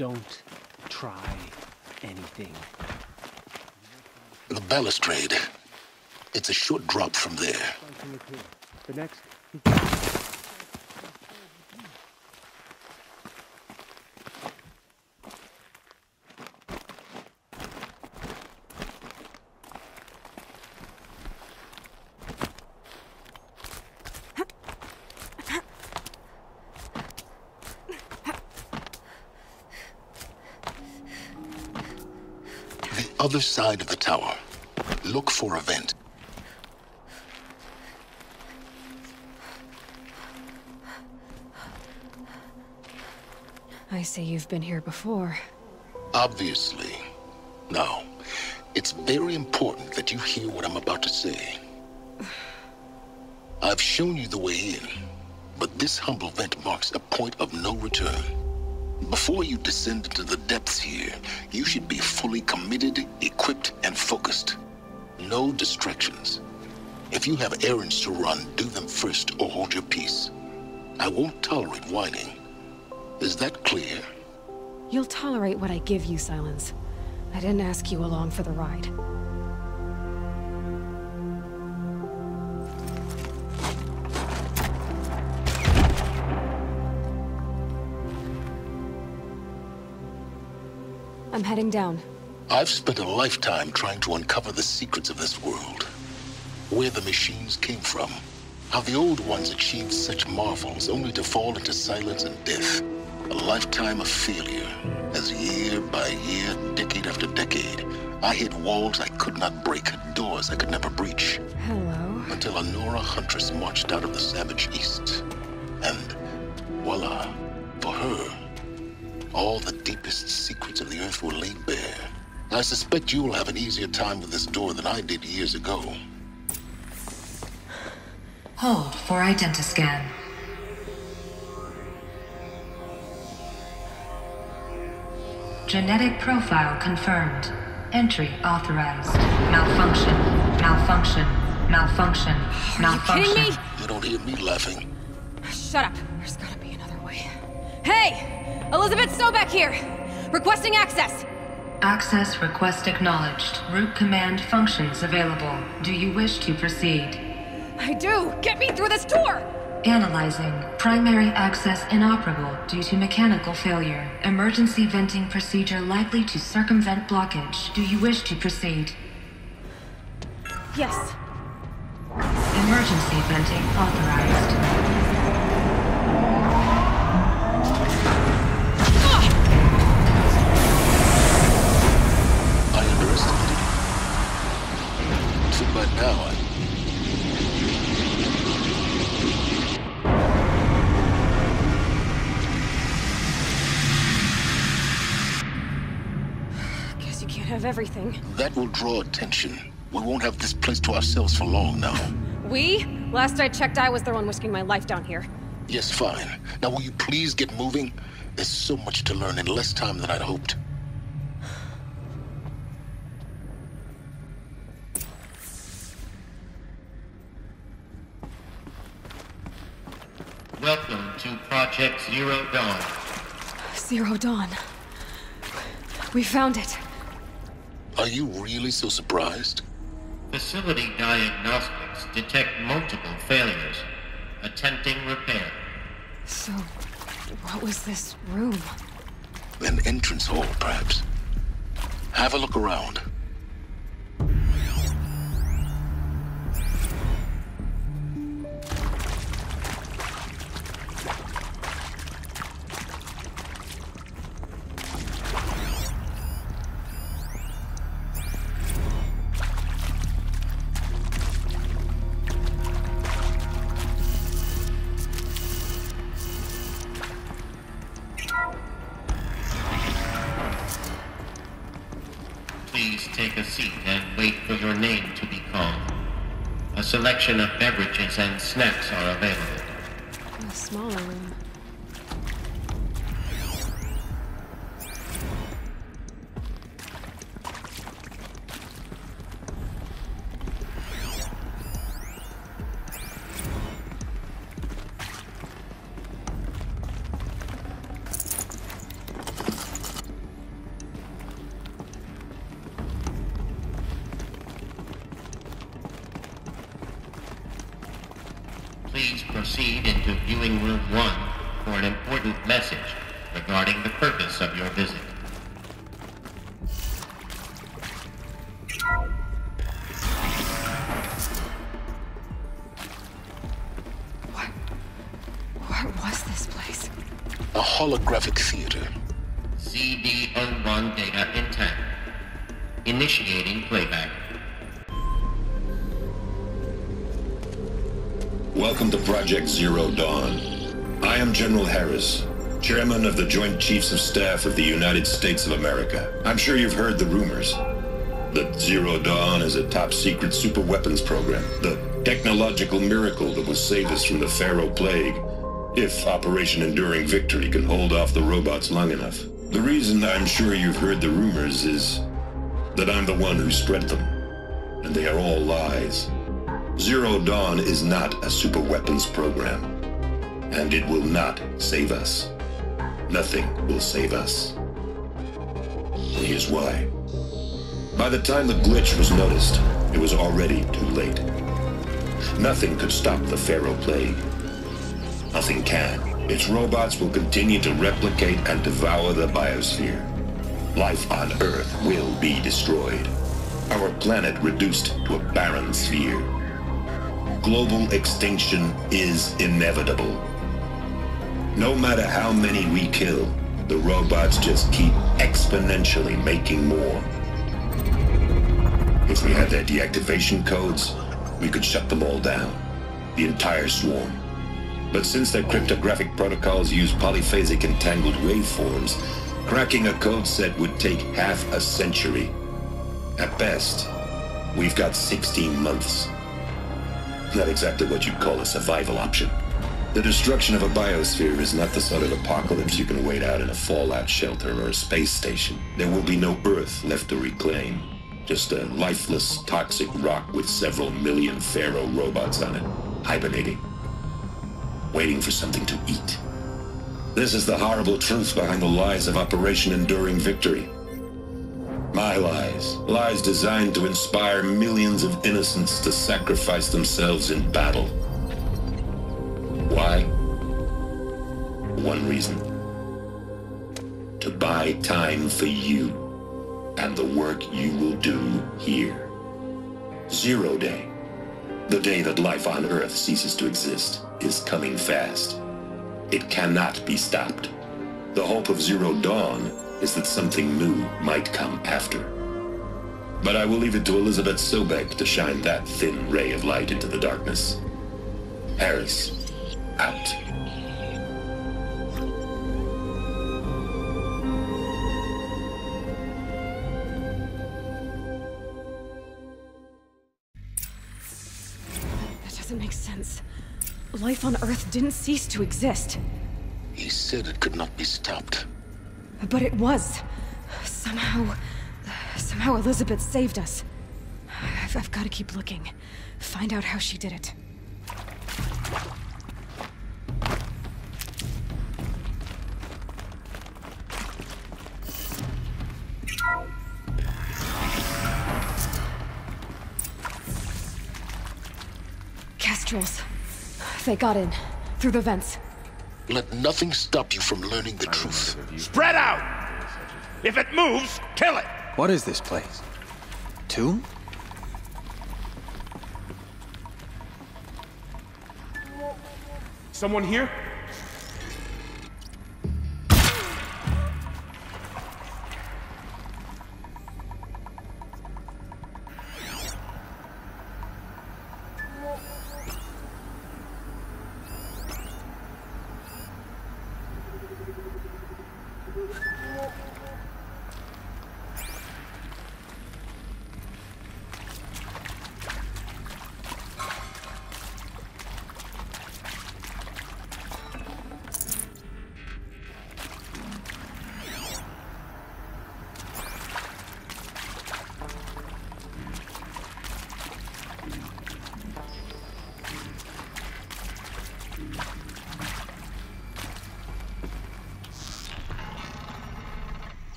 Don't try anything. The balustrade. It's a short drop from there. The next... Other side of the tower. Look for a vent. I see you've been here before. Obviously. Now, it's very important that you hear what I'm about to say. I've shown you the way in, but this humble vent marks a point of no return. Before you descend into the depths here, you should be fully committed, equipped, and focused. No distractions. If you have errands to run, do them first or hold your peace. I won't tolerate whining. Is that clear? You'll tolerate what I give you, Silence. I didn't ask you along for the ride. I'm heading down. I've spent a lifetime trying to uncover the secrets of this world. Where the machines came from. How the old ones achieved such marvels only to fall into silence and death. A lifetime of failure. As year by year, decade after decade, I hit walls I could not break, doors I could never breach. Hello. Until a Nora huntress marched out of the savage east. And voila, for her, all the deepest secrets of the earth were laid bare. I suspect you will have an easier time with this door than I did years ago. Hold for identiscan. Genetic profile confirmed. Entry authorized. Malfunction. Malfunction. Malfunction. Malfunction. Are you kidding me? You don't hear me laughing. Shut up. There's gotta be another way. Hey! Elizabeth Sobeck here! Requesting access! Access request acknowledged. Root command functions available. Do you wish to proceed? I do! Get me through this door! Analyzing. Primary access inoperable due to mechanical failure. Emergency venting procedure likely to circumvent blockage. Do you wish to proceed? Yes. Emergency venting authorized. But now Guess you can't have everything. that will draw attention. We won't have this place to ourselves for long now. We? Last I checked, I was the one risking my life down here. Yes, fine. Now will you please get moving? There's so much to learn in less time than I'd hoped. Welcome to Project Zero Dawn. Zero Dawn. We found it. Are you really so surprised? Facility diagnostics detect multiple failures. Attempting repair. So, what was this room? An entrance hall, perhaps. Have a look around. Please take a seat and wait for your name to be called. A selection of beverages and snacks are available. A smaller room. Please proceed into viewing room 1 for an important message regarding the purpose of your visit. What was this place? A holographic theater. CD01 data intact. Initiating playback. Welcome to Project Zero Dawn. I am General Harris, Chairman of the Joint Chiefs of Staff of the United States of America. I'm sure you've heard the rumors that Zero Dawn is a top-secret superweapons program, the technological miracle that will save us from the Pharaoh Plague, if Operation Enduring Victory can hold off the robots long enough. The reason I'm sure you've heard the rumors is that I'm the one who spread them, and they are all lies. Zero Dawn is not a superweapons program, and it will not save us. Nothing will save us. And here's why. By the time the glitch was noticed, it was already too late. Nothing could stop the Pharaoh Plague. Nothing can. Its robots will continue to replicate and devour the biosphere. Life on Earth will be destroyed. Our planet reduced to a barren sphere. Global extinction is inevitable. No matter how many we kill, the robots just keep exponentially making more. If we had their deactivation codes, we could shut them all down. The entire swarm. But since their cryptographic protocols use polyphasic entangled waveforms, cracking a code set would take half a century. At best, we've got 16 months. Not exactly what you'd call a survival option. The destruction of a biosphere is not the sort of apocalypse you can wait out in a fallout shelter or a space station. There will be no Earth left to reclaim. Just a lifeless, toxic rock with several million Pharaoh robots on it, hibernating. Waiting for something to eat. This is the horrible truth behind the lies of Operation Enduring Victory. My lies. Lies designed to inspire millions of innocents to sacrifice themselves in battle. Why? One reason. To buy time for you and the work you will do here. Zero Day. The day that life on Earth ceases to exist is coming fast. It cannot be stopped. The hope of Zero Dawn is that something new might come after. But I will leave it to Elizabeth Sobek to shine that thin ray of light into the darkness. Harris, out. That doesn't make sense. Life on Earth didn't cease to exist. He said it could not be stopped. But it was. Somehow Elizabeth saved us. I've got to keep looking. Find out how she did it. Kestrels. They got in. Through the vents. Let nothing stop you from learning the truth. Spread out! If it moves, kill it! What is this place? Tomb? Someone here?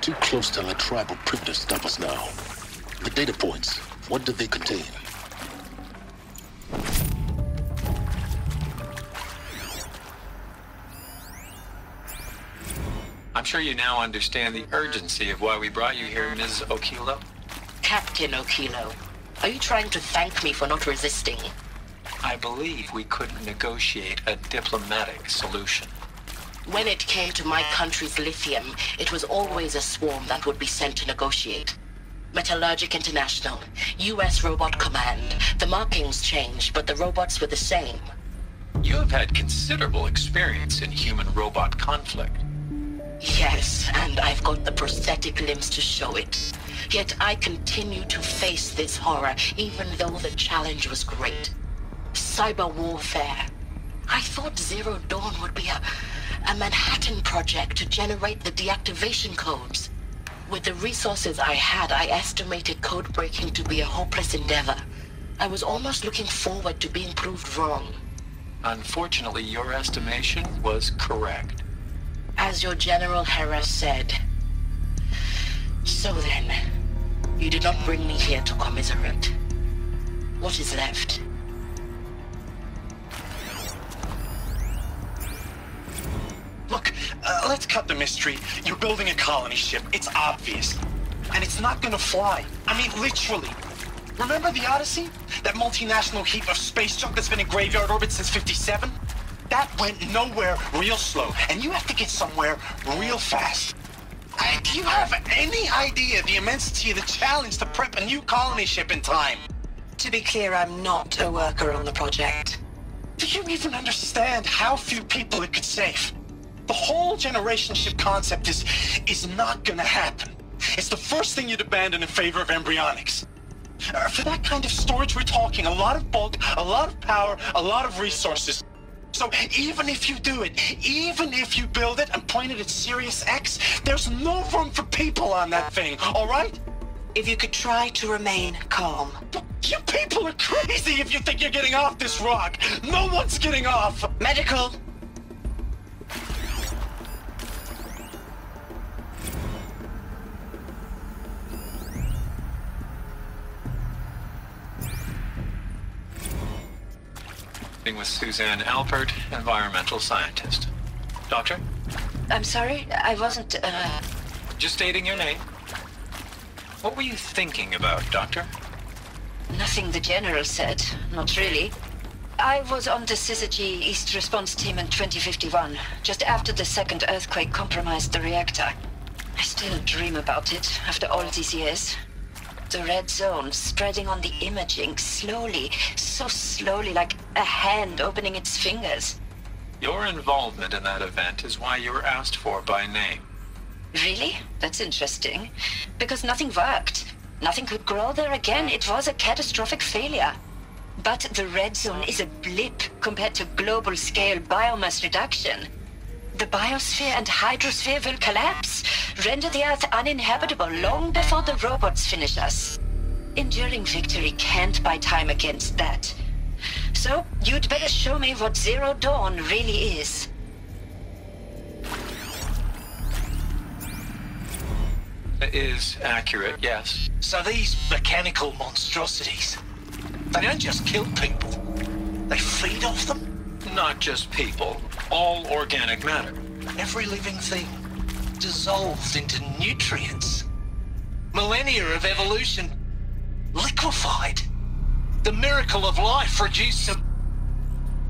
Too close to the tribal prick to stop us now. The data points, what do they contain? I'm sure you now understand the urgency of why we brought you here, Ms. Okilo. Captain Okilo, are you trying to thank me for not resisting? I believe we couldn't negotiate a diplomatic solution. When it came to my country's lithium, it was always a swarm that would be sent to negotiate. Metallurgic International, US Robot Command. The markings changed, but the robots were the same. You have had considerable experience in human-robot conflict. Yes, and I've got the prosthetic limbs to show it. Yet I continue to face this horror, even though the challenge was great. Cyber warfare. I thought Zero Dawn would be a Manhattan project to generate the deactivation codes. With the resources I had, I estimated code breaking to be a hopeless endeavor. I was almost looking forward to being proved wrong. Unfortunately, your estimation was correct. As your General Harris said. So then, you did not bring me here to commiserate. What is left? Look, let's cut the mystery. You're building a colony ship. It's obvious. And it's not gonna fly. I mean, literally. Remember the Odyssey? That multinational heap of space junk that's been in graveyard orbit since '57? That went nowhere real slow, and you have to get somewhere real fast. Do you have any idea the immensity of the challenge to prep a new colony ship in time? To be clear, I'm not a worker on the project. Do you even understand how few people it could save? The whole generation ship concept is not gonna happen. It's the first thing you'd abandon in favor of embryonics. For that kind of storage, we're talking a lot of bulk, a lot of power, a lot of resources. So even if you do it, even if you build it and point it at Sirius X, there's no room for people on that thing, all right? If you could try to remain calm. You people are crazy if you think you're getting off this rock. No one's getting off. Medical! With Suzanne Alpert, environmental scientist. Doctor? I'm sorry, I wasn't, Just stating your name. What were you thinking about, Doctor? Nothing the General said, not really. I was on the Syzygy East Response Team in 2051, just after the second earthquake compromised the reactor. I still dream about it, after all these years. The red zone spreading on the imaging, slowly, so slowly, like a hand opening its fingers. Your involvement in that event is why you were asked for by name. Really? That's interesting. Because nothing worked. Nothing could grow there again. It was a catastrophic failure. But the red zone is a blip compared to global-scale biomass reduction. The biosphere and hydrosphere will collapse, render the Earth uninhabitable long before the robots finish us. Enduring victory can't buy time against that. So, you'd better show me what Zero Dawn really is. It is accurate, yes. So these mechanical monstrosities, they don't just kill people. They feed off them? Not just people, all organic matter. Every living thing dissolved into nutrients. Millennia of evolution liquefied. The miracle of life reduced to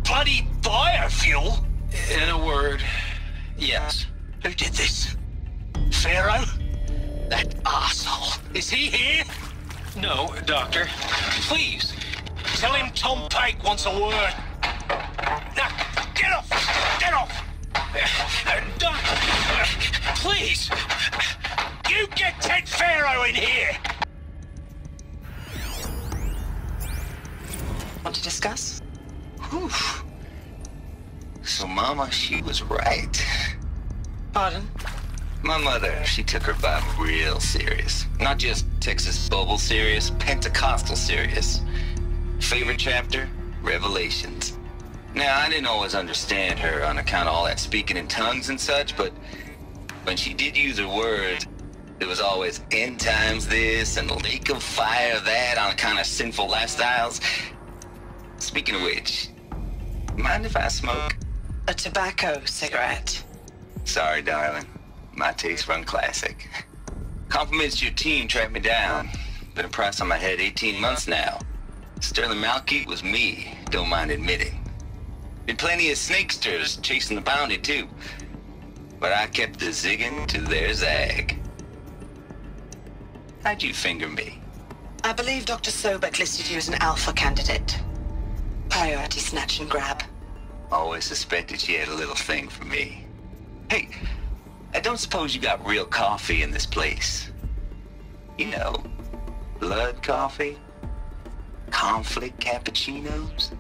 bloody biofuel. In a word, yes. Who did this? Pharaoh? That asshole. Is he here? No, Doctor. Please. Tell him Tom Pike wants a word. Now, get off! Get off! Doctor, please. You get Ted Pharaoh in here! Want to discuss? Whew. So Mama, she was right. Pardon? My mother, she took her Bible real serious. Not just Texas Bible serious, Pentecostal serious. Favorite chapter? Revelations. Now, I didn't always understand her on account of all that speaking in tongues and such, but when she did use her words, There was always end times this and lake of fire that on kind of sinful lifestyles. Speaking of which, mind if I smoke? A tobacco cigarette. Sorry, darling. My taste run classic. Compliments to your team tracked me down. Been a price on my head 18 months now. Sterling Malkeet was me, don't mind admitting. Been plenty of snakesters chasing the bounty too. But I kept the zigging to their zag. How'd you finger me? I believe Dr. Sobek listed you as an alpha candidate. Priority snatch and grab. Always suspected she had a little thing for me. Hey, I don't suppose you got real coffee in this place? You know, blood coffee? Conflict cappuccinos?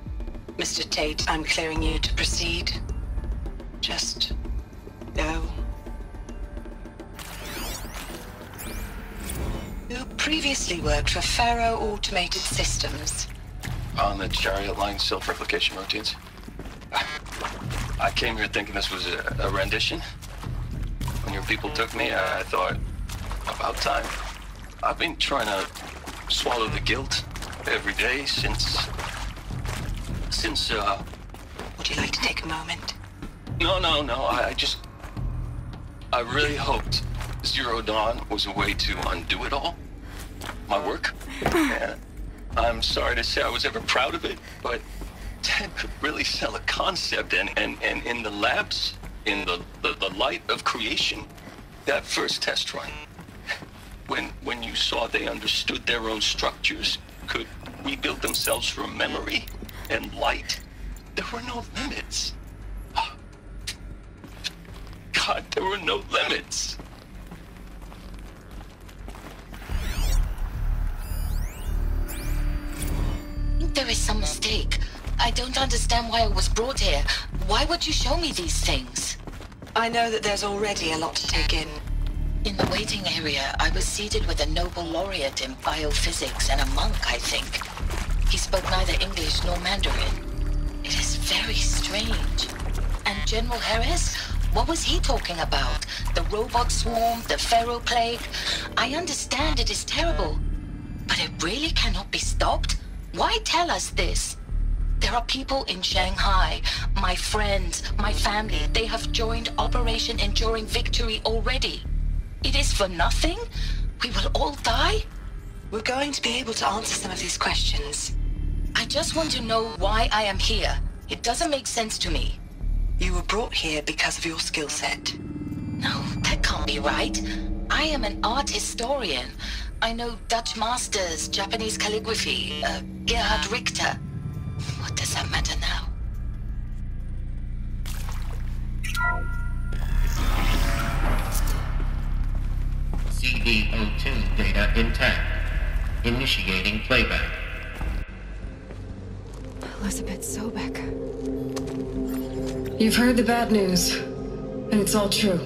Mr. Tate, I'm clearing you to proceed. Just go. You previously worked for Faro Automated Systems. On the Chariot Line self-replication routines. I came here thinking this was a rendition. When your people took me, I thought, about time. I've been trying to swallow the guilt every day since... Would you like to take a moment? No, I really hoped Zero Dawn was a way to undo it all. My work. And I'm sorry to say I was ever proud of it, but Ted could really sell a concept, and in the labs, in the light of creation, that first test run, when you saw they understood their own structures, could rebuild themselves from memory and light, there were no limits. God, there were no limits. There is some mistake. I don't understand why I was brought here. Why would you show me these things? I know that there's already a lot to take in. In the waiting area, I was seated with a Nobel laureate in biophysics and a monk, I think. He spoke neither English nor Mandarin. It is very strange. And General Harris? What was he talking about? The robot swarm, the Pharaoh plague? I understand it is terrible, but it really cannot be stopped? Why tell us this? There are people in Shanghai, my friends, my family. They have joined Operation Enduring Victory already. It is for nothing? We will all die? We're going to be able to answer some of these questions. I just want to know why I am here. It doesn't make sense to me. You were brought here because of your skill set. No, that can't be right. I am an art historian. I know Dutch masters, Japanese calligraphy, Gerhard Richter. What does that matter now? CD02 data intact. Initiating playback. Elizabeth Sobek. You've heard the bad news, and it's all true.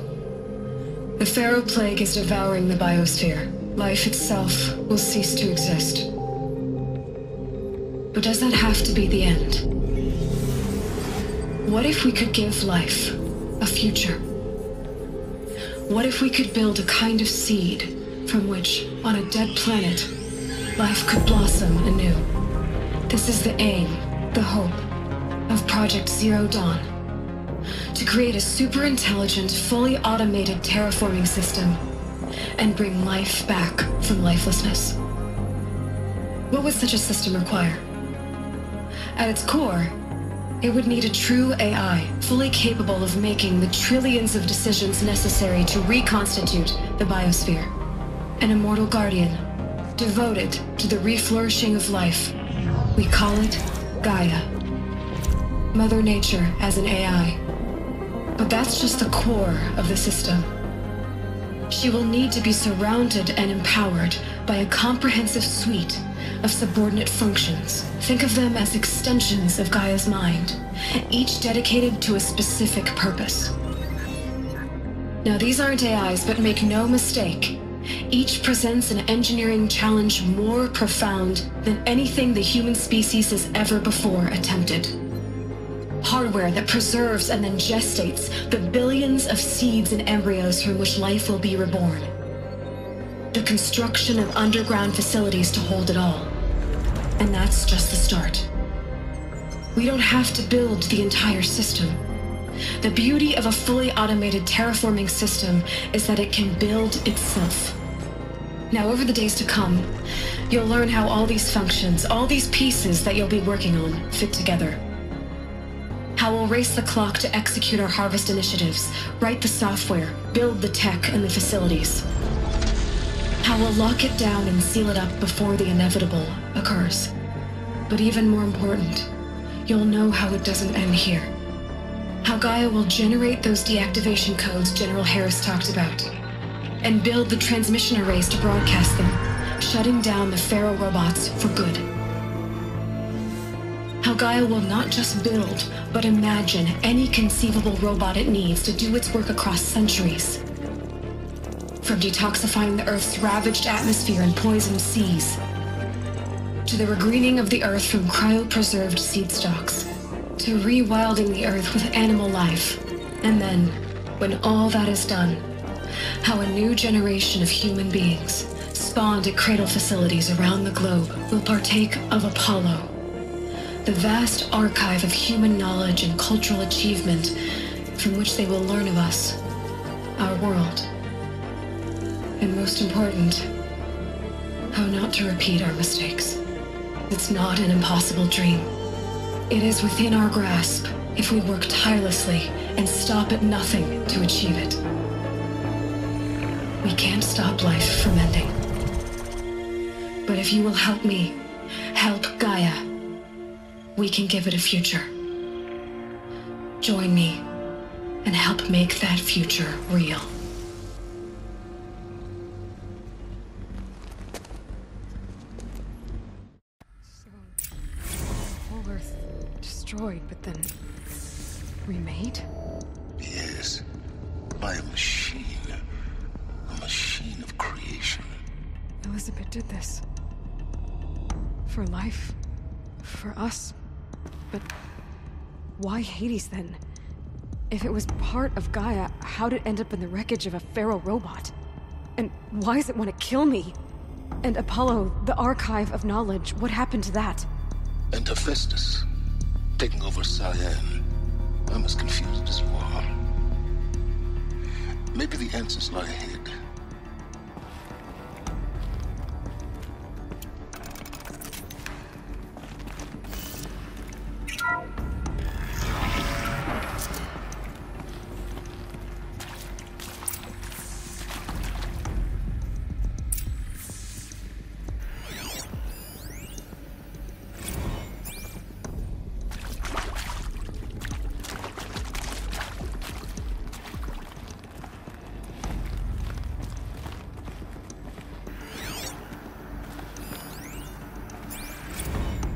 The Pharaoh plague is devouring the biosphere. Life itself will cease to exist. But does that have to be the end? What if we could give life a future? What if we could build a kind of seed from which, on a dead planet, life could blossom anew? This is the aim, the hope, of Project Zero Dawn. To create a super-intelligent, fully automated terraforming system and bring life back from lifelessness. What would such a system require? At its core, it would need a true AI, fully capable of making the trillions of decisions necessary to reconstitute the biosphere. An immortal guardian, devoted to the reflourishing of life. We call it Gaia. Mother Nature as an AI. But that's just the core of the system. She will need to be surrounded and empowered by a comprehensive suite of subordinate functions. Think of them as extensions of Gaia's mind, each dedicated to a specific purpose. Now, these aren't AIs, but make no mistake, each presents an engineering challenge more profound than anything the human species has ever before attempted. Hardware that preserves and then gestates the billions of seeds and embryos from which life will be reborn. the construction of underground facilities to hold it all. And that's just the start. We don't have to build the entire system. The beauty of a fully automated terraforming system is that it can build itself. Now, over the days to come, you'll learn how all these functions, all these pieces that you'll be working on, fit together. How we'll race the clock to execute our harvest initiatives, write the software, build the tech and the facilities. How we'll lock it down and seal it up before the inevitable occurs. But even more important, you'll know how it doesn't end here. How Gaia will generate those deactivation codes General Harris talked about, and build the transmission arrays to broadcast them, shutting down the Pharaoh robots for good. How Gaia will not just build, but imagine any conceivable robot it needs to do its work across centuries. From detoxifying the Earth's ravaged atmosphere and poisoned seas, to the regreening of the Earth from cryopreserved seed stalks, to rewilding the Earth with animal life. And then, when all that is done, how a new generation of human beings, spawned at cradle facilities around the globe, will partake of Apollo, the vast archive of human knowledge and cultural achievement from which they will learn of us, our world. And most important, how not to repeat our mistakes. It's not an impossible dream. It is within our grasp if we work tirelessly and stop at nothing to achieve it. We can't stop life from ending. But if you will help me, help Gaia, we can give it a future. Join me and help make that future real. Destroyed, but then remade? Yes, by a machine of creation. Elizabeth did this. For life. For us. But why Hades then? If it was part of Gaia, how'd it end up in the wreckage of a Pharaoh robot? And why does it want to kill me? And Apollo, the archive of knowledge, what happened to that? And Hephaestus, taking over Cyan. I'm as confused as you are. Maybe the answers lie ahead.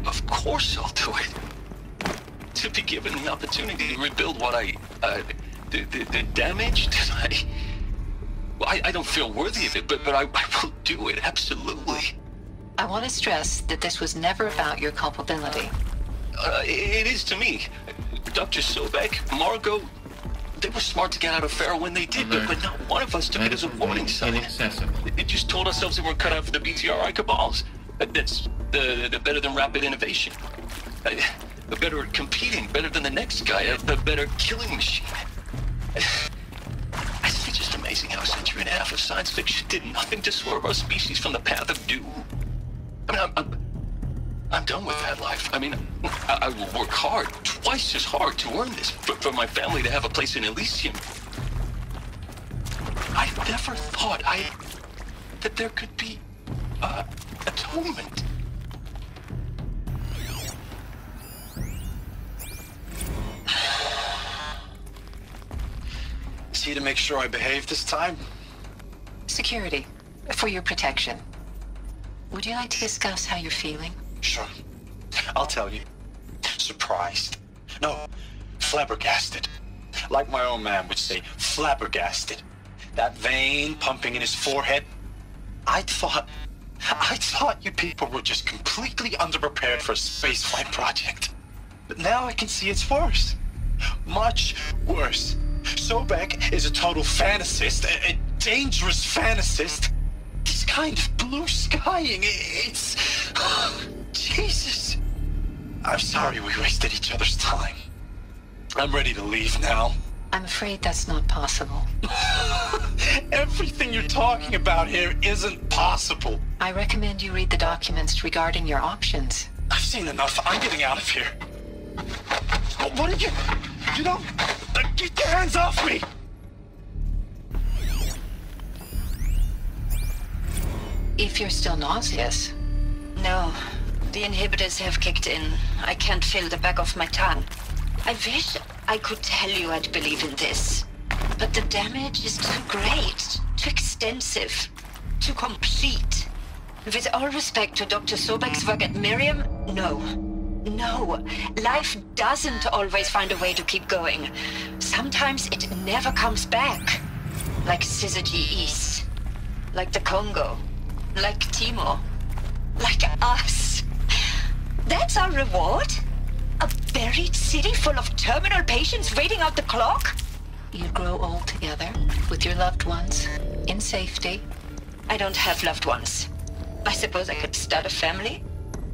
Of course I'll do it. To be given the opportunity to rebuild what the damage that I don't feel worthy of it, but I will do it, absolutely. I want to stress that this was never about your culpability. It is to me. Dr. Sobek, Margot, they were smart to get out of Pharaoh when they did, but not one of us took it as a warning sign. It just told ourselves we weren't cut out for the BTRI cabals. That's the better than rapid innovation. Better at competing, better than the next guy, a better killing machine. It's just amazing how a century and a half of science fiction did nothing to swerve our species from the path of doom. I mean, I'm done with that life. I mean, I will work hard, twice as hard to earn this, for my family to have a place in Elysium. I never thought that there could be atonement. See to make sure I behave this time? Security, for your protection. Would you like to discuss how you're feeling? Sure. I'll tell you. Surprised. No, flabbergasted. Like my own man would say, flabbergasted. That vein pumping in his forehead. I thought you people were just completely underprepared for a spaceflight project. But now I can see it's worse. Much worse. Sobek is a total fantasist, a dangerous fantasist. These kind of blue skying. It's... Jesus. I'm sorry we wasted each other's time. I'm ready to leave now. I'm afraid that's not possible. Everything you're talking about here isn't possible. I recommend you read the documents regarding your options. I've seen enough. I'm getting out of here. What are you... You don't... Get your hands off me! If you're still nauseous. No, the inhibitors have kicked in. I can't feel the back of my tongue. I wish I could tell you I'd believe in this, but the damage is too great, too extensive, too complete. With all respect to Dr. Sobek's work at Miriam, no. No, life doesn't always find a way to keep going. Sometimes it never comes back. Like Syzygy East, like the Congo, like Timor, like us. That's our reward? A buried city full of terminal patients waiting out the clock? You grow old together, with your loved ones, in safety. I don't have loved ones. I suppose I could start a family?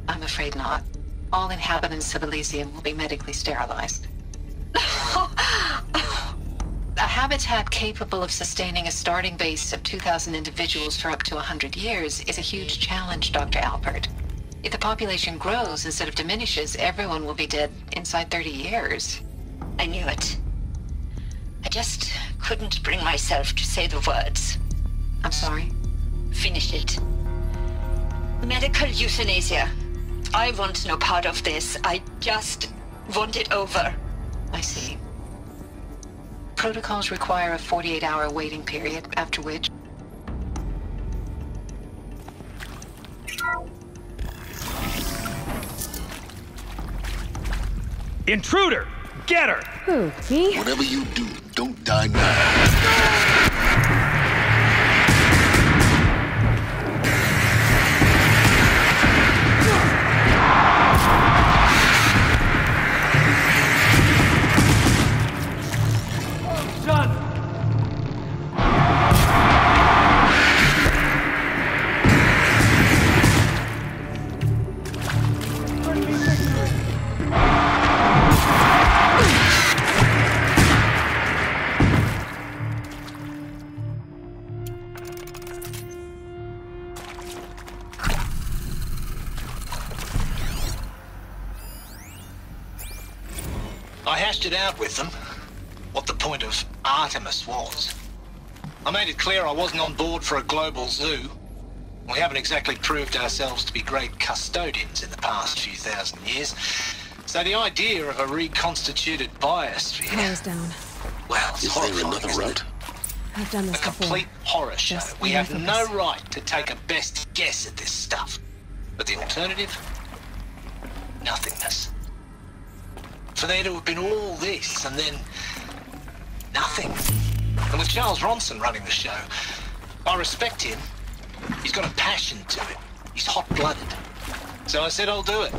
I'm afraid not. All inhabitants of Elysium will be medically sterilized. A habitat capable of sustaining a starting base of 2,000 individuals for up to 100 years is a huge challenge, Dr. Alpert. If the population grows instead of diminishes, everyone will be dead inside 30 years. I knew it. I just couldn't bring myself to say the words. I'm sorry? Finish it. Medical euthanasia. I want no part of this. I just want it over. I see. Protocols require a 48-hour waiting period, after which... Intruder! Get her! Who, me? Whatever you do, don't die now. I hashed it out with them, what the point of Artemis was. I made it clear I wasn't on board for a global zoo. We haven't exactly proved ourselves to be great custodians in the past few thousand years. So the idea of a reconstituted biosphere... Power's down. Well, it's horrifying, Is there another isn't route? I've done this a complete horror show. Just We have enough of no right to take a best guess at this stuff. But the alternative? Nothingness. For there to have been all this, and then... nothing. And with Charles Ronson running the show, I respect him. He's got a passion to it. He's hot-blooded. So I said I'll do it.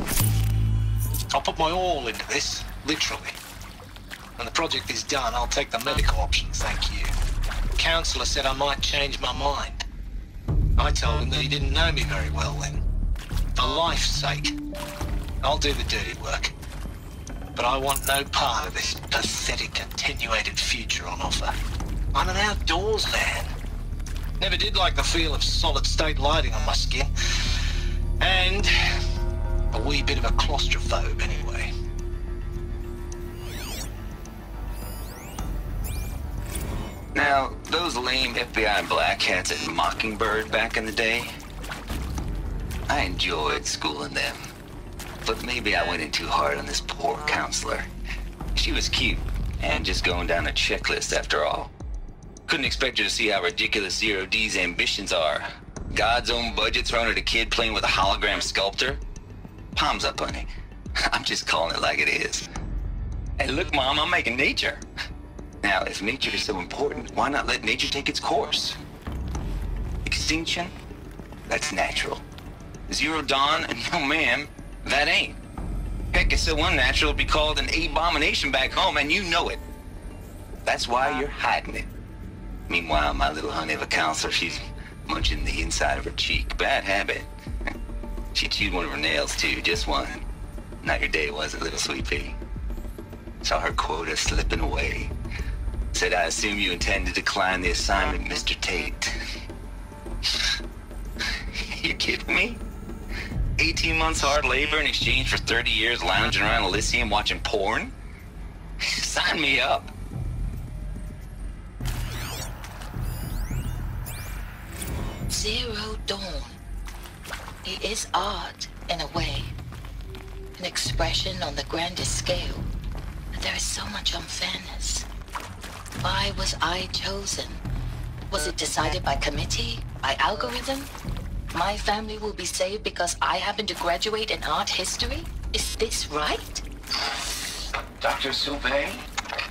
I'll put my all into this, literally. When the project is done, I'll take the medical option, thank you. The counselor said I might change my mind. I told him that he didn't know me very well then. For life's sake, I'll do the dirty work. But I want no part of this pathetic, attenuated future on offer. I'm an outdoors man. Never did like the feel of solid-state lighting on my skin. And a wee bit of a claustrophobe, anyway. Now, those lame FBI black hats at Mockingbird back in the day, I enjoyed schooling them. But maybe I went in too hard on this poor counselor. She was cute, and just going down a checklist after all. Couldn't expect her to see how ridiculous Zero D's ambitions are. God's own budget thrown at a kid playing with a hologram sculptor? Palms up, honey. I'm just calling it like it is. Hey, look, Mom, I'm making nature. Now, if nature is so important, why not let nature take its course? Extinction? That's natural. Zero Dawn? No, ma'am. That ain't. Heck, it's so unnatural to be called an abomination back home, and you know it. That's why you're hiding it. Meanwhile, my little honey of a counselor, she's munching the inside of her cheek. Bad habit. She chewed one of her nails, too, just one. Not your day, was it, little sweet pea? Saw her quota slipping away. Said, I assume you intend to decline the assignment, Mr. Tate. You kidding me? 18 months hard labor in exchange for 30 years lounging around Elysium watching porn? Sign me up. Zero Dawn. It is art, in a way. An expression on the grandest scale. But there is so much unfairness. Why was I chosen? Was it decided by committee? By algorithm? My family will be saved because I happen to graduate in art history? Is this right? Dr. Sauvé?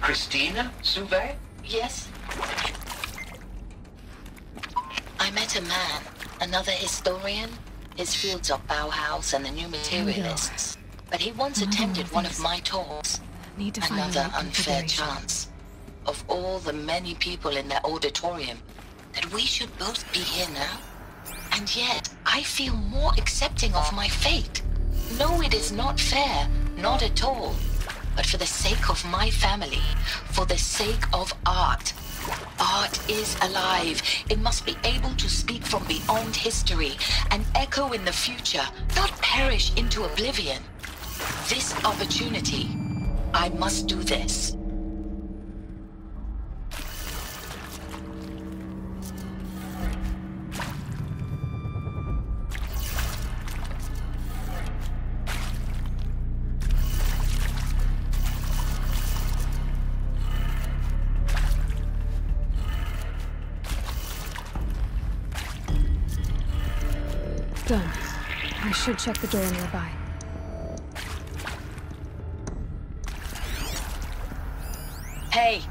Christina Sauvé? Yes. I met a man, another historian. His fields are Bauhaus and the New Materialists. But he once attended one of my talks. Another unfair chance. Of all the many people in that auditorium, that we should both be here now. And yet, I feel more accepting of my fate. No, it is not fair, not at all. But for the sake of my family, for the sake of art. Art is alive. It must be able to speak from beyond history and echo in the future, not perish into oblivion. This opportunity, I must do this. Done. I should check the door nearby. Hey,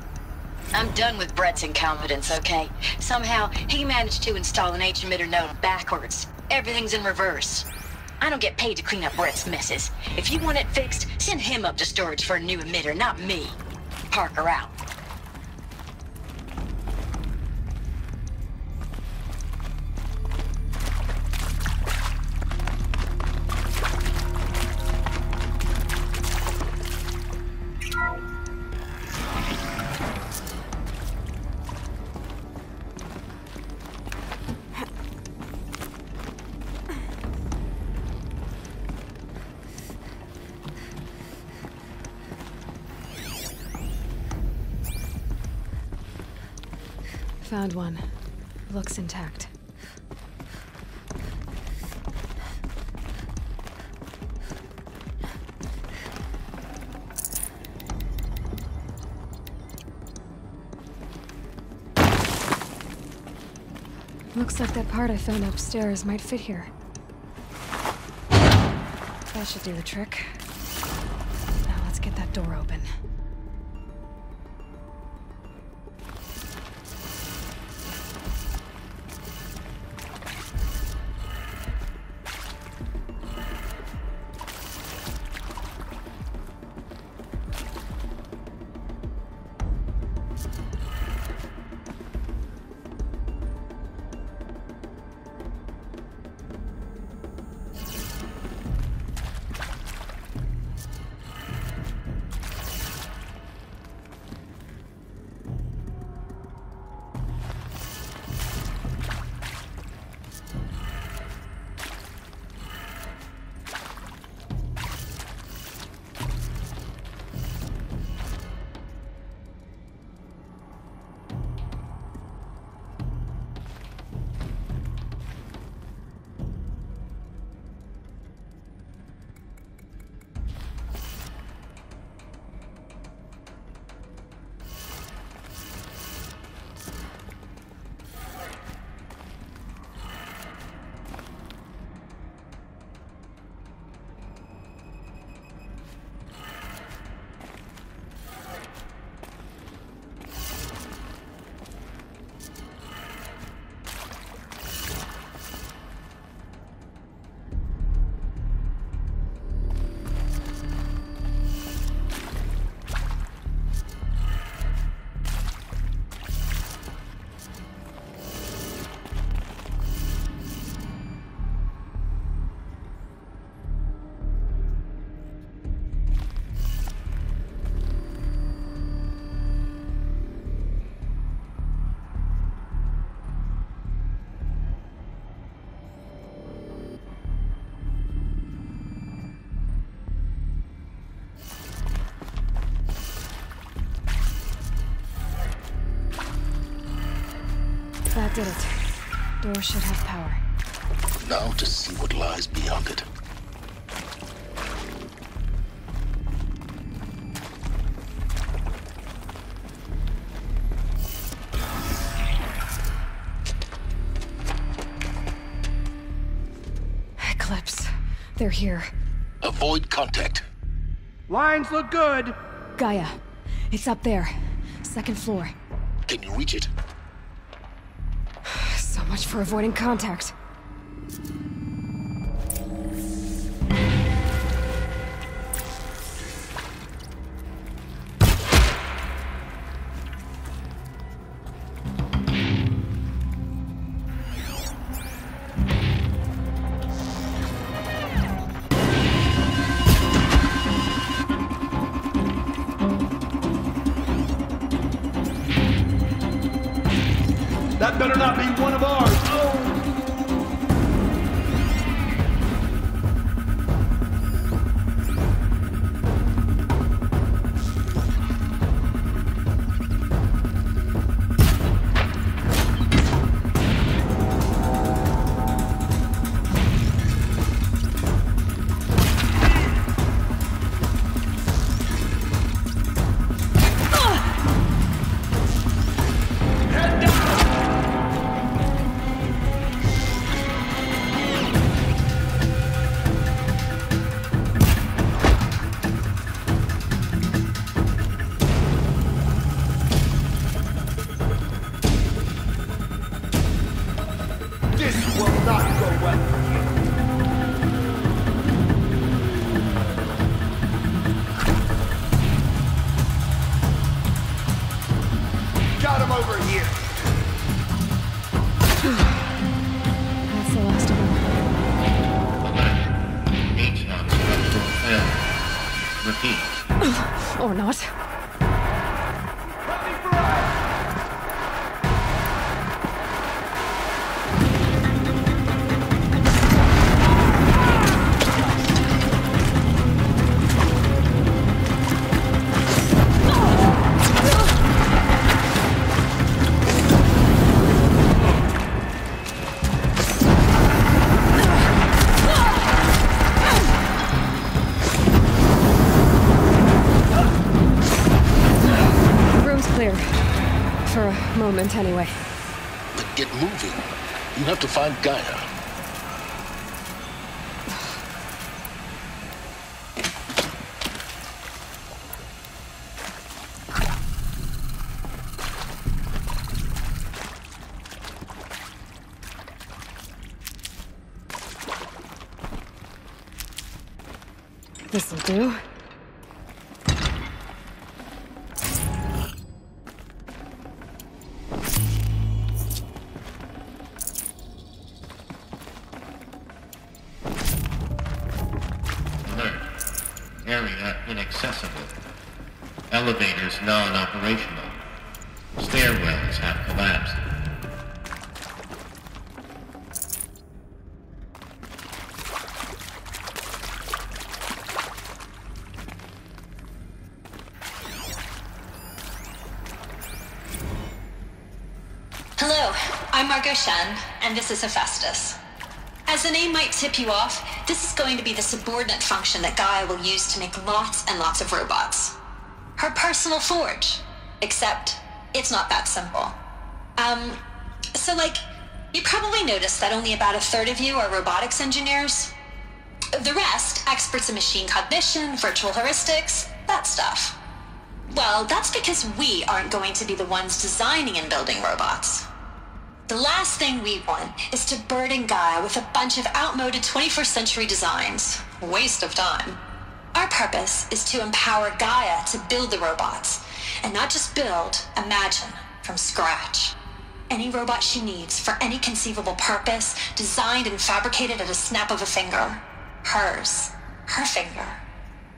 I'm done with Brett's incompetence, okay? Somehow, he managed to install an H-emitter node backwards. Everything's in reverse. I don't get paid to clean up Brett's messes. If you want it fixed, send him up to storage for a new emitter, not me. Parker out. Found one. Looks intact. Looks like that part I found upstairs might fit here. That should do the trick. Now let's get that door open. That did it. Door should have power. Now to see what lies beyond it. Eclipse. They're here. Avoid contact. Lines look good. Gaia. It's up there. Second floor. Can you reach it? So much for avoiding contact. That better not be one of ours. Oh! Got him over here. That's the last of them. H-Knock structural failure. Repeat. Or not. Clear. For a moment, anyway. But get moving. You have to find Gaia. This'll do. Area inaccessible. Elevators non-operational. Stairwells have collapsed. Hello, I'm Margot Shen, and this is Hephaestus. As the name might tip you off, this is going to be the subordinate function that Gaia will use to make lots and lots of robots. Her personal forge. Except, it's not that simple. You probably noticed that only about a third of you are robotics engineers. The rest, experts in machine cognition, virtual heuristics, that stuff. Well, that's because we aren't going to be the ones designing and building robots. The last thing we want is to burden Gaia with a bunch of outmoded 21st century designs. Waste of time. Our purpose is to empower Gaia to build the robots. And not just build, imagine, from scratch. Any robot she needs for any conceivable purpose, designed and fabricated at a snap of a finger. Hers. Her finger.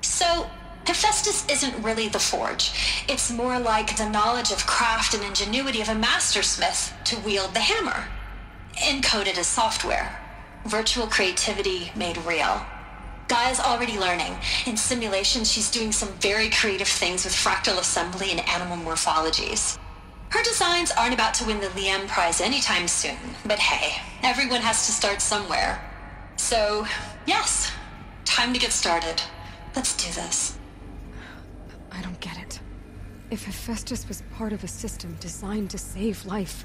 So, Hephaestus isn't really the forge. It's more like the knowledge of craft and ingenuity of a mastersmith to wield the hammer. Encoded as software. Virtual creativity made real. Gaia's already learning. In simulations, she's doing some very creative things with fractal assembly and animal morphologies. Her designs Timelines aren't about to win the Liam Prize anytime soon, but hey, everyone has to start somewhere. So, yes, time to get started. Let's do this. I don't get it. If Hephaestus was part of a system designed to save life,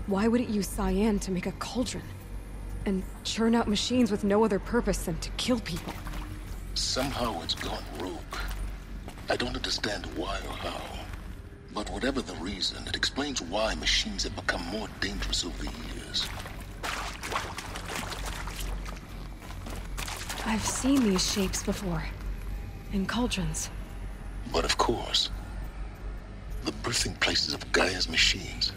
why would it use cyan to make a cauldron? And churn out machines with no other purpose than to kill people? Somehow it's gone rogue. I don't understand why or how. But whatever the reason, it explains why machines have become more dangerous over the years. I've seen these shapes before. In cauldrons. But of course, the birthing places of Gaia's machines.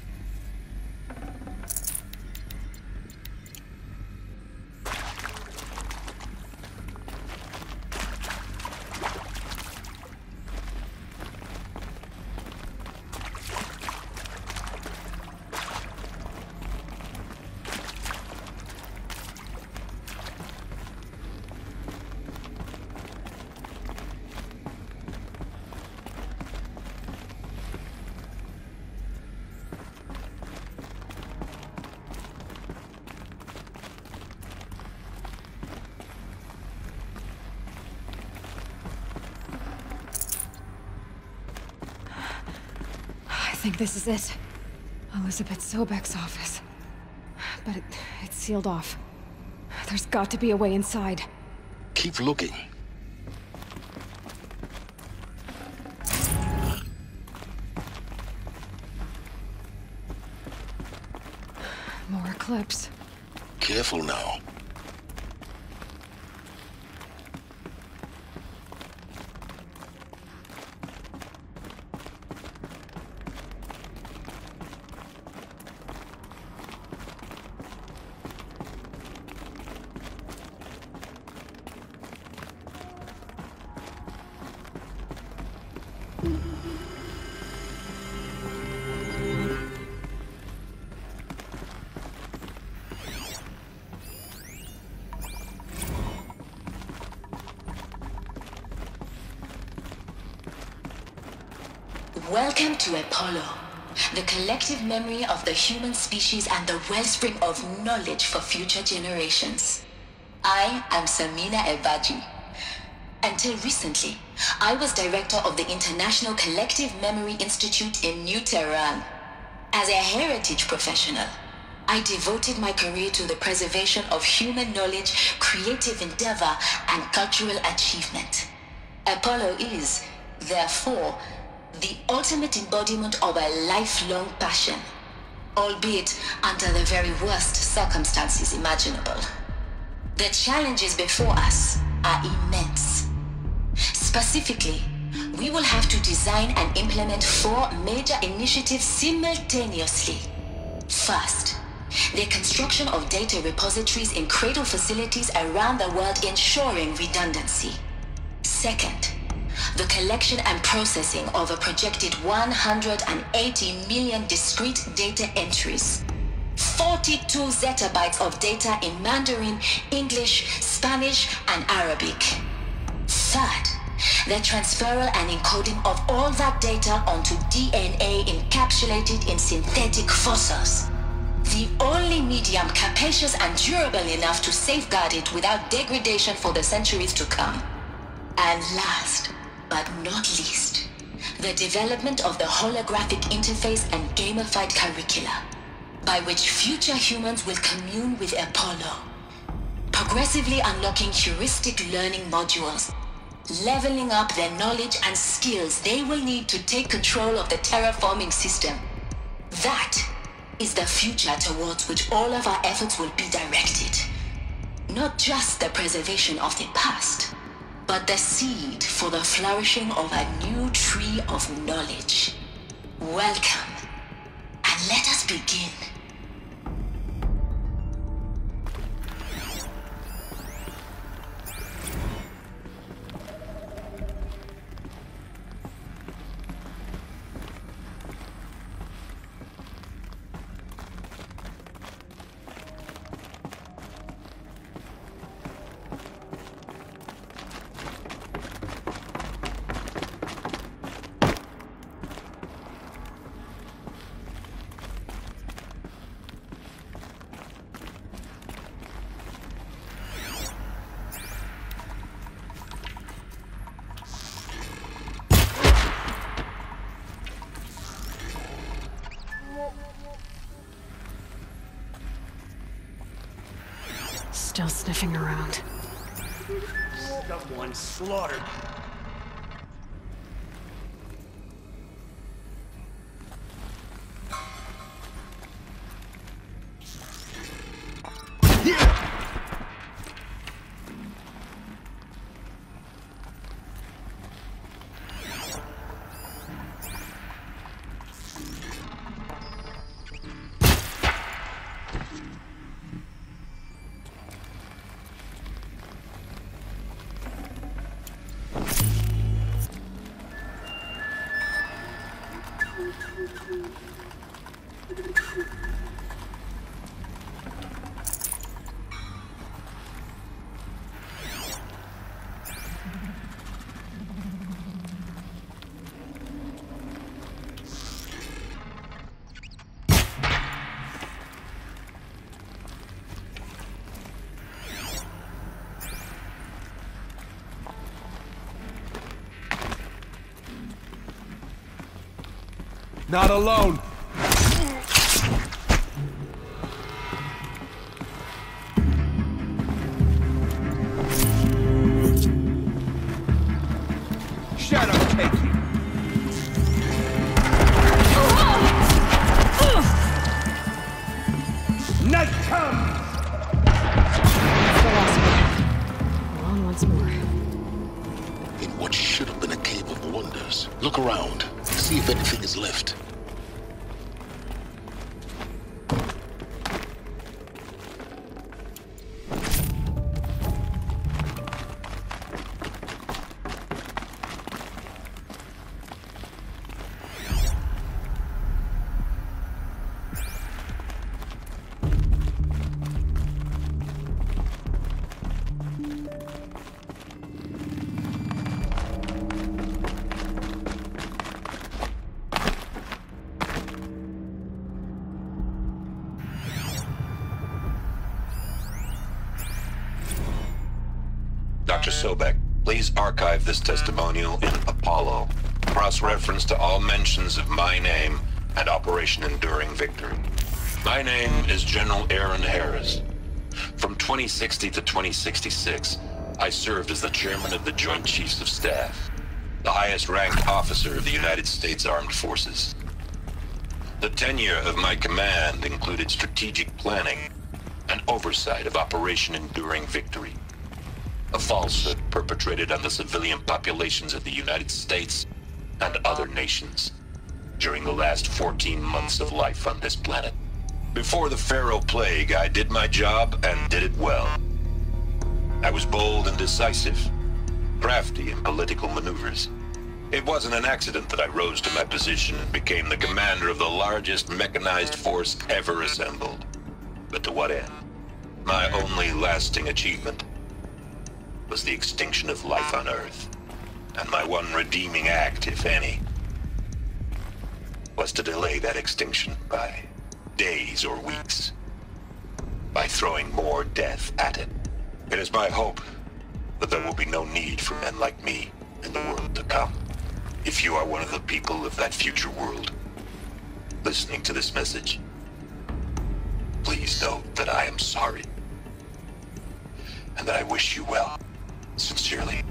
I think this is it. Elizabeth Sobek's office. But it's sealed off. There's got to be a way inside. Keep looking. More clips. Careful now. Welcome to Apollo, the collective memory of the human species and the wellspring of knowledge for future generations. I am Samina Ebaji. Until recently, I was director of the International Collective Memory Institute in New Tehran. As a heritage professional, I devoted my career to the preservation of human knowledge, creative endeavor, and cultural achievement. Apollo is, therefore, the ultimate embodiment of a lifelong passion, albeit under the very worst circumstances imaginable. The challenges before us are immense. Specifically, we will have to design and implement 4 major initiatives simultaneously. First, the construction of data repositories in cradle facilities around the world, ensuring redundancy. Second, the collection and processing of a projected 180 million discrete data entries. 42 zettabytes of data in Mandarin, English, Spanish, and Arabic. Third, the transferal and encoding of all that data onto DNA encapsulated in synthetic fossils. The only medium capacious and durable enough to safeguard it without degradation for the centuries to come. And last, but not least, the development of the holographic interface and gamified curricula, by which future humans will commune with Apollo, progressively unlocking heuristic learning modules, leveling up their knowledge and skills they will need to take control of the terraforming system. That is the future towards which all of our efforts will be directed. Not just the preservation of the past, but the seed for the flourishing of a new tree of knowledge. Welcome, and let us begin. Still sniffing around. Someone slaughtered. Not alone! Shadow, take you! Night comes! That's the last one. On once more. In what should have been a cave of wonders. Look around. See if anything is left. Dr. Sobek, please archive this testimonial in Apollo. Cross-reference to all mentions of my name and Operation Enduring Victory. My name is General Aaron Harris. From 2060 to 2066, I served as the chairman of the Joint Chiefs of Staff, the highest-ranked officer of the United States Armed Forces. The tenure of my command included strategic planning and oversight of Operation Enduring Victory, a falsehood perpetrated on the civilian populations of the United States and other nations during the last 14 months of life on this planet. Before the Pharaoh Plague, I did my job and did it well. I was bold and decisive, crafty in political maneuvers. It wasn't an accident that I rose to my position and became the commander of the largest mechanized force ever assembled. But to what end? My only lasting achievement was the extinction of life on Earth. And my one redeeming act, if any, was to delay that extinction by days or weeks, by throwing more death at it. It is my hope that there will be no need for men like me in the world to come. If you are one of the people of that future world listening to this message, please know that I am sorry and that I wish you well. Sincerely,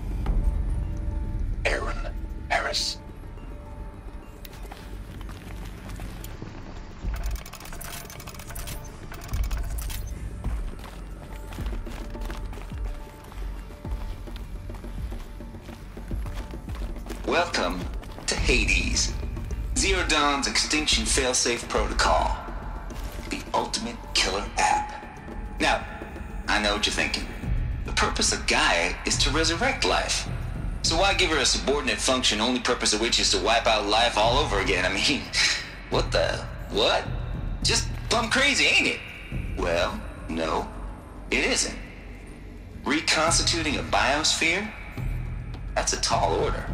Aaron Harris. Welcome to Hades, Zero Dawn's extinction failsafe protocol, the ultimate killer app. Now, I know what you're thinking. The purpose of Gaia is to resurrect life. So why give her a subordinate function, only purpose of which is to wipe out life all over again? I mean, what? Just plumb crazy, ain't it? Well, no, it isn't. Reconstituting a biosphere? That's a tall order.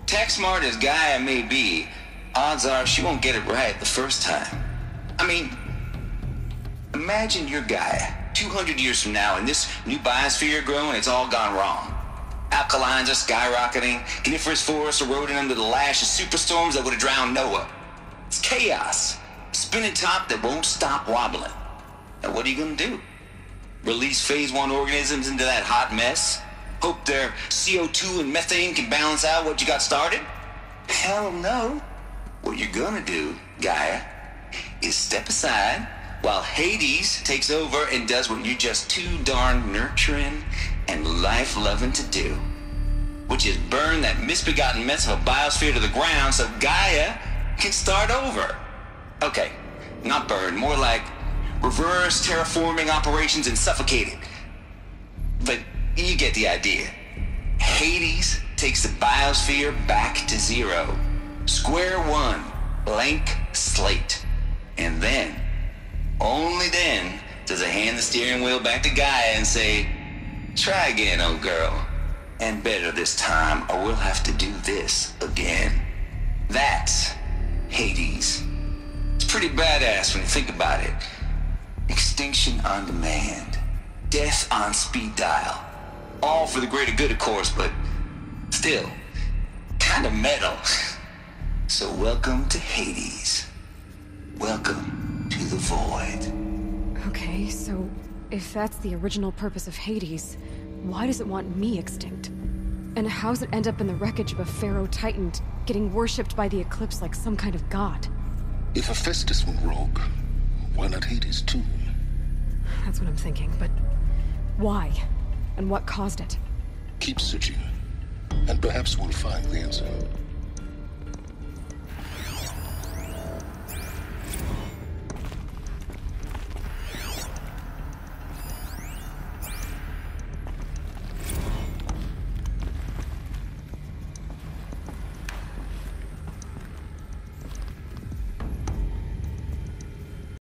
Tech smart as Gaia may be, odds are she won't get it right the first time. I mean, imagine you're Gaia 200 years from now and this new biosphere growing, it's all gone wrong. Alkalines are skyrocketing, coniferous forests eroding under the lash of superstorms that would have drowned Noah. It's chaos. Spinning top that won't stop wobbling. Now what are you gonna do? Release phase 1 organisms into that hot mess? Hope their CO2 and methane can balance out what you got started? Hell no. What you're gonna do, Gaia, is step aside while Hades takes over and does what you're just too darn nurturing and life-loving to do, which is burn that misbegotten mess of a biosphere to the ground so Gaia can start over. Okay, not burn, more like reverse terraforming operations and suffocate it. But you get the idea. Hades takes the biosphere back to zero. Square one, blank slate. And then, only then, does it hand the steering wheel back to Gaia and say, try again, old girl. And better this time, or we'll have to do this again. That's Hades. It's pretty badass when you think about it. Extinction on demand. Death on speed dial. All for the greater good, of course, but still, kind of metal. So welcome to Hades. Welcome to the void. Okay, so if that's the original purpose of Hades, why does it want me extinct? And how's it end up in the wreckage of a Pharaoh Titan getting worshipped by the Eclipse like some kind of god? If Hephaestus went rogue, why not Hades too? That's what I'm thinking, but why? And what caused it? Keep searching, and perhaps we'll find the answer.